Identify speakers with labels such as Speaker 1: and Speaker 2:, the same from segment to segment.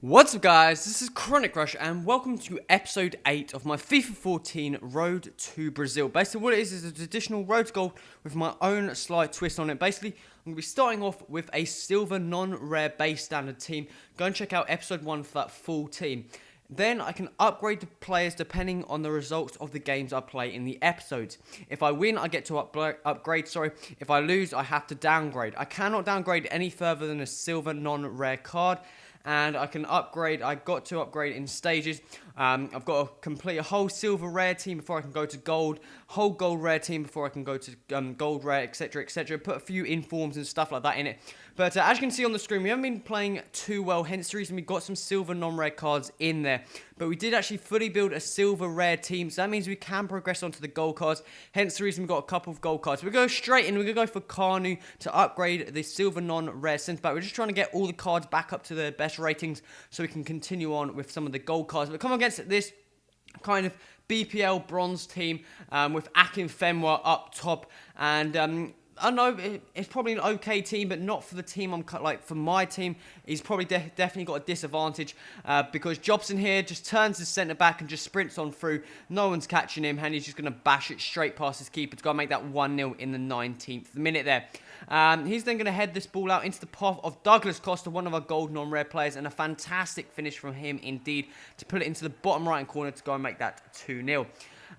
Speaker 1: What's up guys, this is Chronic Rush and welcome to episode 8 of my FIFA 14 Road to Brazil. Basically what it is a traditional road to gold with my own slight twist on it. Basically, I'm going to be starting off with a silver non-rare base standard team. Go and check out episode 1 for that full team. Then I can upgrade the players depending on the results of the games I play in the episodes. If I win, I get to upgrade. If I lose, I have to downgrade. I cannot downgrade any further than a silver non-rare card. And I can upgrade. I got to upgrade in stages. I've got to complete a whole silver rare team before I can go to gold, whole gold rare team before I can go to gold rare, etc, etc. Put a few informs and stuff like that in it. But as you can see on the screen, we haven't been playing too well, hence the reason we got some silver non-rare cards in there. But we did actually fully build a silver rare team, so that means we can progress onto the gold cards, hence the reason we got a couple of gold cards. We're going to go straight in, we're going to go for Kanu to upgrade the silver non-rare centre back. We're just trying to get all the cards back up to their best ratings so we can continue on with some of the gold cards. But come against this kind of BPL bronze team with Akin Fenwa up top, and I know it's probably an okay team, but not for the team for my team. He's probably definitely got a disadvantage because Jobson here just turns his centre back and just sprints on through. No one's catching him, and he's just going to bash it straight past his keeper to go and make that 1-0 in the 19th minute there. He's then going to head this ball out into the path of Douglas Costa, one of our gold non-rare players, and a fantastic finish from him indeed to put it into the bottom right-hand corner to go and make that 2-0.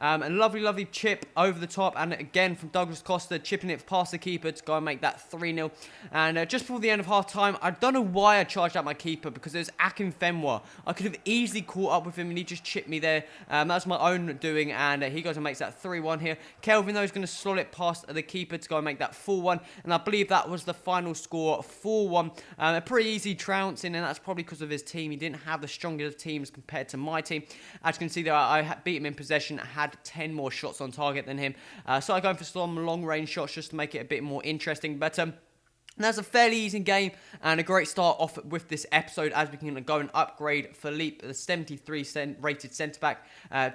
Speaker 1: A lovely chip over the top, and again from Douglas Costa, chipping it past the keeper to go and make that 3-0. And just before the end of half-time, I don't know why I charged out my keeper, because there's Akin Fenwa. I could have easily caught up with him, and he just chipped me there. That's my own doing, and he goes and makes that 3-1 here. Kelvin, though, is going to slot it past the keeper to go and make that 4-1, and I believe that was the final score, 4-1. A pretty easy trouncing, and that's probably because of his team. He didn't have the strongest teams compared to my team. As you can see there, I beat him in possession, had 10 more shots on target than him. So I'm going for some long-range shots just to make it a bit more interesting. But that's a fairly easy game and a great start off with this episode as we can go and upgrade Philippe, the 73 rated centre-back,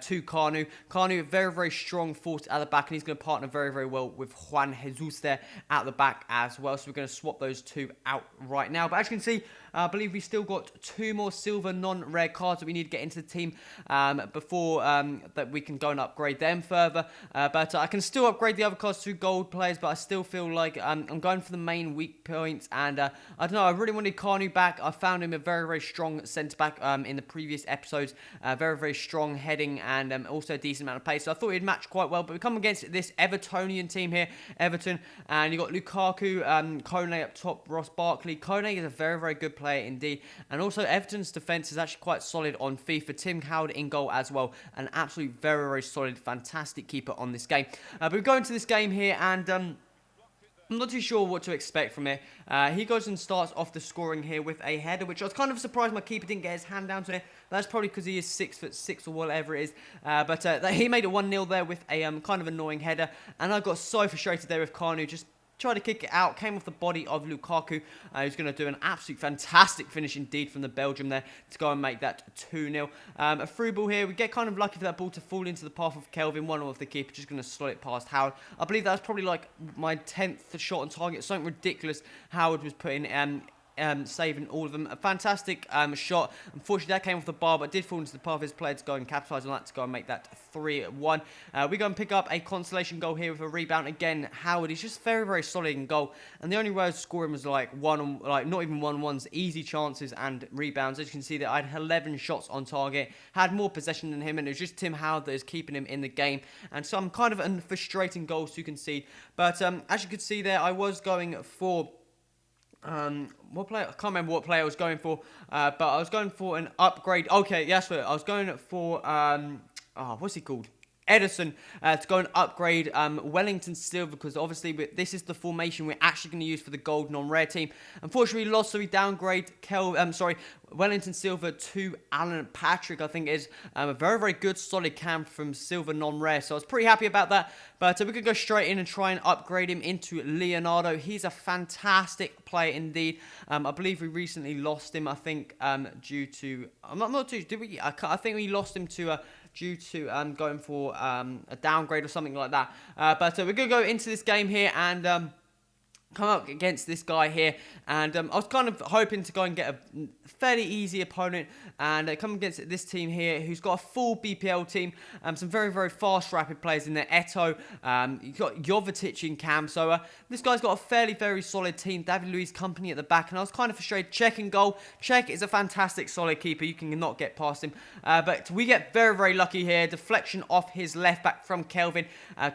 Speaker 1: to Kanu. Kanu, a very strong force at the back, and he's going to partner very well with Juan Jesus there at the back as well. So we're going to swap those two out right now. But as you can see, I believe we still got 2 more silver non-rare cards that we need to get into the team before that we can go and upgrade them further. But I can still upgrade the other cards to gold players, but I still feel like I'm going for the main weak points, and I don't know, I really wanted Kanu back. I found him a very strong centre-back in the previous episodes, very strong heading, and also a decent amount of pace, so I thought he'd match quite well. But we come against this Evertonian team here, Everton, and you got Lukaku, Kone up top, Ross Barkley. Kone is a very good player indeed, and also Everton's defence is actually quite solid on FIFA. Tim Howard in goal as well, an absolute very solid, fantastic keeper on this game. But we go into this game here, and I'm not too sure what to expect from it. He goes and starts off the scoring here with a header, which I was kind of surprised my keeper didn't get his hand down to it. That's probably because he is 6'6" or whatever it is. But he made it 1-0 there with a kind of annoying header. And I got so frustrated there with Kanu, just tried to kick it out, came off the body of Lukaku. He's going to do an absolute fantastic finish indeed from the Belgium there to go and make that 2-0. A through ball here. We get kind of lucky for that ball to fall into the path of Kelvin, one of the keeper, just going to slot it past Howard. I believe that was probably like my 10th shot on target, something ridiculous Howard was putting saving all of them. A fantastic shot. Unfortunately, that came off the bar, but did fall into the path of his player to go and capitalise on that to go and make that 3-1. We go and pick up a consolation goal here with a rebound. Again, Howard, he's just very solid in goal, and the only way I was scoring was like not even 1-1s, easy chances and rebounds. As you can see that I had 11 shots on target, had more possession than him, and it was just Tim Howard that is keeping him in the game, and some kind of frustrating goals to concede. But as you could see there, I was going for what player? I can't remember what player I was going for, but I was going for an upgrade. Okay, yes, I was going for what's he called? Edison to go and upgrade Wellington Silver, because obviously this is the formation we're actually going to use for the gold non-rare team. Unfortunately, we lost, so we downgrade Wellington Silver to Alan Patrick. I think is a very good solid cam from Silver non-rare, so I was pretty happy about that. But we could go straight in and try and upgrade him into Leonardo. He's a fantastic player indeed. I believe we recently lost him, I think, due to I'm not too, did we? I think we lost him to due to going for a downgrade or something like that. But we're going to go into this game here, and come up against this guy here, and I was kind of hoping to go and get a fairly easy opponent, and come against this team here who's got a full BPL team, some very, very fast, rapid players in there. Eto, you've got Jovetic in cam, so this guy's got a fairly, very solid team. David Luiz company at the back, and I was kind of frustrated. Cech in goal. Cech is a fantastic, solid keeper. You can not get past him, but we get very, very lucky here. Deflection off his left back from Kelvin,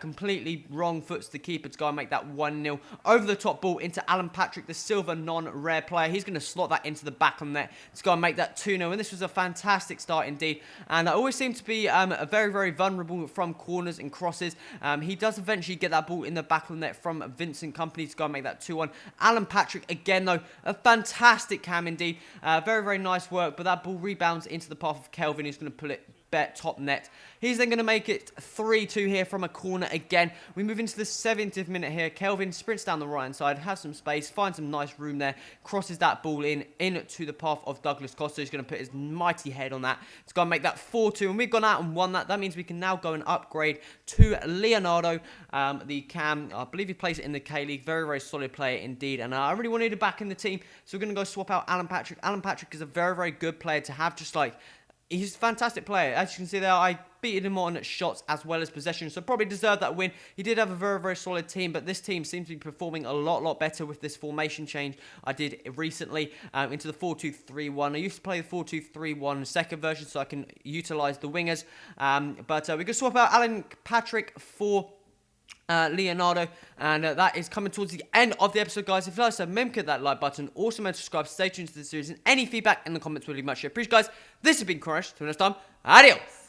Speaker 1: completely wrong foots the keeper to go and make that 1-0. Over the top ball into Alan Patrick, the silver non-rare player. He's going to slot that into the back on net to go and make that 2-0. And this was a fantastic start indeed. And I always seem to be very, very vulnerable from corners and crosses. He does eventually get that ball in the back on net from Vincent Company to go and make that 2-1. Alan Patrick, again though, a fantastic cam indeed. Very, very nice work. But that ball rebounds into the path of Kelvin, who's going to pull it top net. He's then going to make it 3-2 here from a corner again. We move into the 70th minute here. Kelvin sprints down the right-hand side, has some space, finds some nice room there, crosses that ball into the path of Douglas Costa. He's going to put his mighty head on that. It's going to make that 4-2, and we've gone out and won that. That means we can now go and upgrade to Leonardo, the cam. I believe he plays it in the K-League. Very, very solid player indeed, and I really wanted to back in the team, so we're going to go swap out Alan Patrick. Alan Patrick is a very, very good player to have, just like... He's a fantastic player. As you can see there, I beat him on shots as well as possession, so probably deserved that win. He did have a very, very solid team, but this team seems to be performing a lot better with this formation change I did recently into the 4-2-3-1. I used to play the 4-2-3-1 second version, so I can utilise the wingers. But we can swap out Alan Patrick for... Leonardo, and that is coming towards the end of the episode, guys. If you like, so remember to hit that like button. Also, remember to subscribe. Stay tuned to the series, and any feedback in the comments will be much appreciated, guys. This has been Crush. Till next time, adios.